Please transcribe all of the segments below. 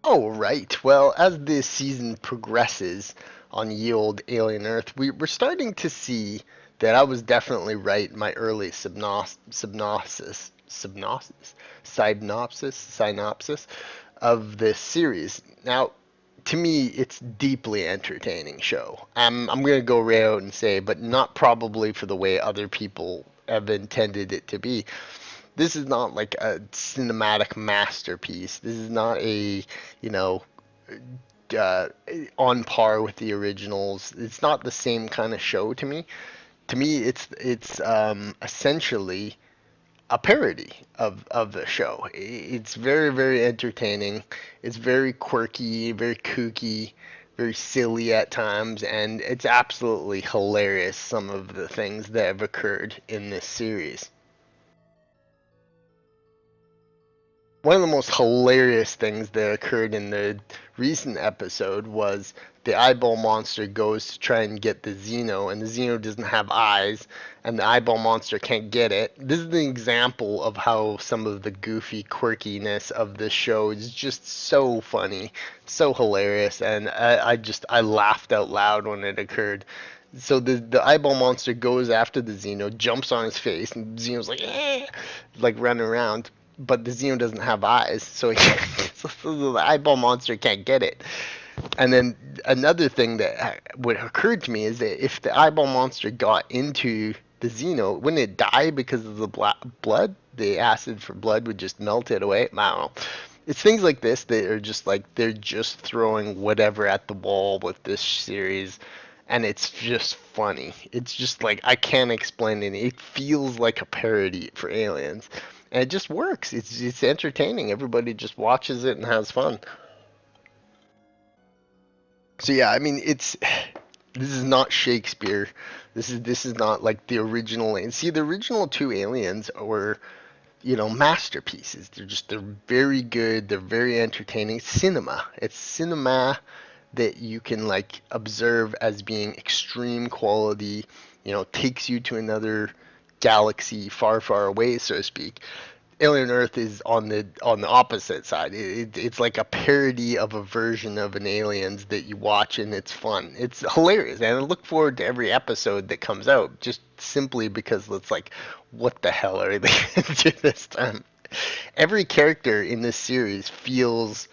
Oh, right. Well, as this season progresses on ye old Alien Earth, we're starting to see that I was definitely right in my early synopsis of this series. Now, to me, it's deeply entertaining show. I'm gonna go right out and say, but not probably for the way other people have intended it to be. This is not like a cinematic masterpiece. This is not a, you know, uh, on par with the originals. It's not the same kind of show to me. To me, it's essentially a parody of the show. It's very very entertaining. It's very quirky, very kooky, very silly at times, and it's absolutely hilarious. Some of the things that have occurred in this series. One of the most hilarious things that occurred in the recent episode was the eyeball monster goes to try and get the Xeno, and the Xeno doesn't have eyes, and the eyeball monster can't get it. This is an example of how some of the goofy quirkiness of this show is just so funny, so hilarious, and I laughed out loud when it occurred. So the eyeball monster goes after the Xeno, jumps on his face, and Xeno's like, eh, like running around, but the Xeno doesn't have eyes, so, so the eyeball monster can't get it. And then another thing that would occurred to me is that if the eyeball monster got into the Xeno, wouldn't it die because of the blood? The acid for blood would just melt it away. I don't know. It's things like this that are just like they're just throwing whatever at the wall with this series, and it's just funny. It's just like I can't explain it. It feels like a parody for aliens, and it just works. It's entertaining. Everybody just watches it and has fun. So yeah, I mean it's this is not Shakespeare. This is not like the original. And see, the original two aliens were, masterpieces. They're very good. They're very entertaining. Cinema. It's cinema that you can like observe as being extreme quality. Takes you to another galaxy far, far away, so to speak. Alien Earth is on the opposite side. It's like a parody of a version of an Aliens that you watch, and it's fun. It's hilarious, and I look forward to every episode that comes out, just simply because it's like, what the hell are they gonna do this time? Every character in this series feels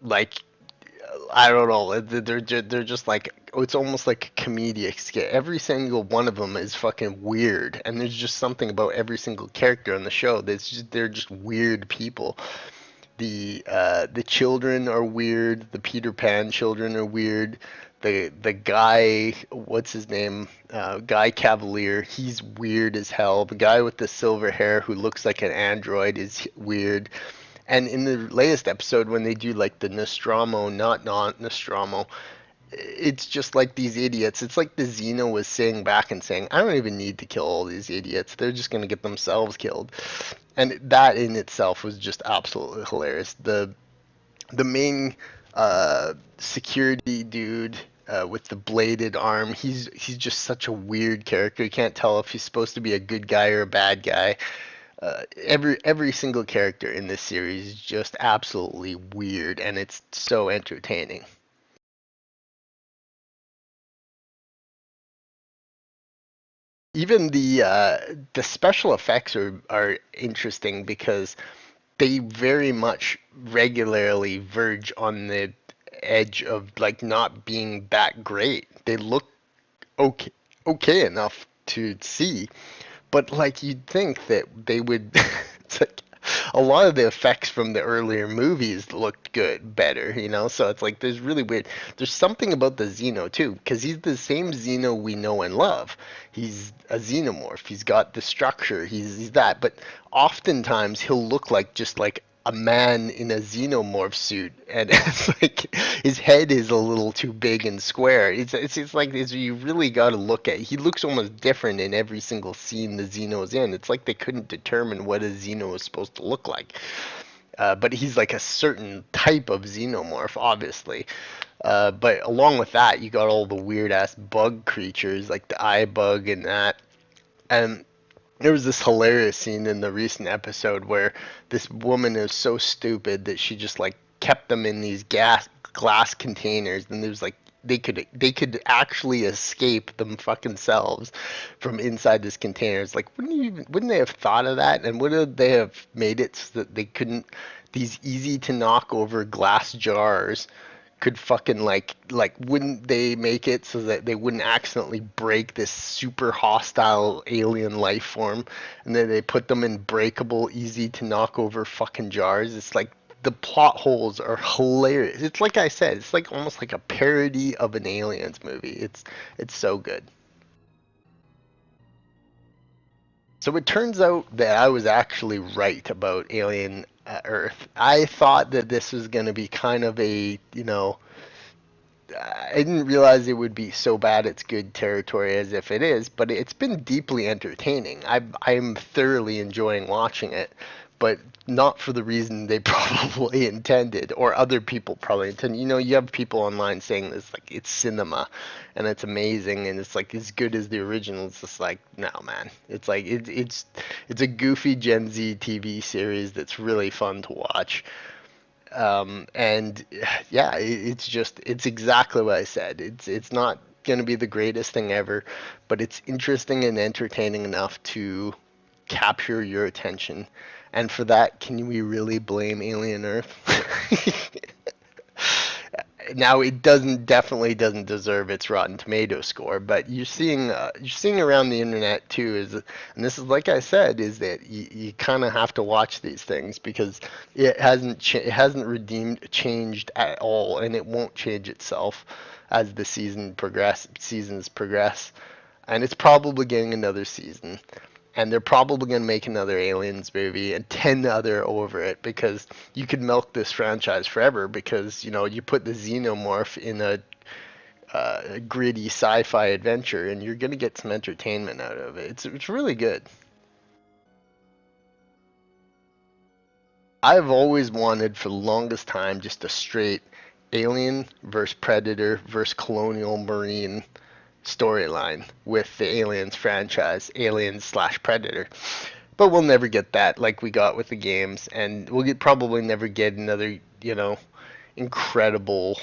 like, I don't know. They're just like, it's almost like a comedic skit. Every single one of them is fucking weird, and there's just something about every single character on the show that's just they're just weird people. The children are weird. The Peter Pan children are weird. The guy, what's his name? Guy Cavalier. He's weird as hell. The guy with the silver hair who looks like an android is weird. And in the latest episode, when they do like the Nostromo, not Nostromo, it's just like these idiots. It's like the Xeno was saying back and saying, I don't even need to kill all these idiots. They're just going to get themselves killed. And that in itself was just absolutely hilarious. The main security dude with the bladed arm, he's just such a weird character. You can't tell if he's supposed to be a good guy or a bad guy. Every single character in this series is just absolutely weird, and it's so entertaining. Even the special effects are interesting because they very much regularly verge on the edge of like not being that great. They look okay enough to see, but like you'd think that they would. It's like a lot of the effects from the earlier movies looked good, better. So it's like there's really weird. There's something about the Xeno too, because he's the same Xeno we know and love. He's a xenomorph. He's got the structure. He's that, but oftentimes he'll look like just like a man in a xenomorph suit, and it's like his head is a little too big and square. It's like you really got to look at. He looks almost different in every single scene the Xeno's in. It's like they couldn't determine what a Xeno is supposed to look like. But he's like a certain type of xenomorph, obviously. But along with that, you got all the weird ass bug creatures like the eye bug and that. And there was this hilarious scene in the recent episode where this woman is so stupid that she just like kept them in these gas glass containers, and there's like they could actually escape them fucking selves from inside this container. It's like wouldn't they have thought of that, and would they have made it so that they couldn't, these easy to knock over glass jars could fucking like wouldn't they make it so that they wouldn't accidentally break this super hostile alien life form, and then they put them in breakable easy to knock over fucking jars? It's like the plot holes are hilarious. It's like I said, it's like almost like a parody of an aliens movie. It's so good. So it turns out that I was actually right about Alien Earth. I thought that this was going to be kind of a, I didn't realize it would be so bad it's good territory as if it is, but it's been deeply entertaining. I'm thoroughly enjoying watching it, but not for the reason they probably intended, or other people probably intended. You have people online saying this like it's cinema, and it's amazing, and it's like as good as the original. It's just like no, man. It's like it's a goofy Gen Z TV series that's really fun to watch. And yeah, it's exactly what I said. It's not going to be the greatest thing ever, but it's interesting and entertaining enough to capture your attention. And for that, can we really blame Alien Earth? Now it doesn't definitely doesn't deserve its Rotten Tomato score, but you're seeing around the internet too and this is like I said, is that you kind of have to watch these things because it hasn't redeemed changed at all, and it won't change itself as the seasons progress, and it's probably getting another season, and they're probably going to make another Aliens movie and 10 other over it, because you could milk this franchise forever, because you put the xenomorph in a gritty sci-fi adventure and you're going to get some entertainment out of it. It's really good. I've always wanted for the longest time just a straight Alien versus Predator versus Colonial Marine storyline with the Aliens franchise, Aliens slash Predator. But we'll never get that like we got with the games, and probably never get another, incredible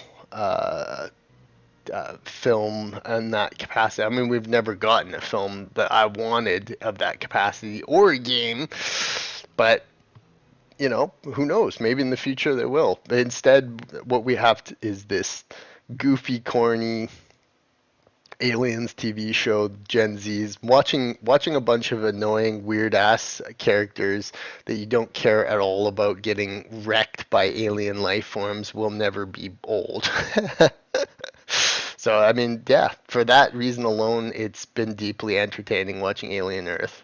film in that capacity. I mean, we've never gotten a film that I wanted of that capacity or a game, but who knows? Maybe in the future they will. But instead, what we have is this goofy, corny Aliens TV show. Gen Z's watching a bunch of annoying, weird ass characters that you don't care at all about getting wrecked by alien life forms will never be old. So I mean, yeah, for that reason alone, it's been deeply entertaining watching Alien Earth.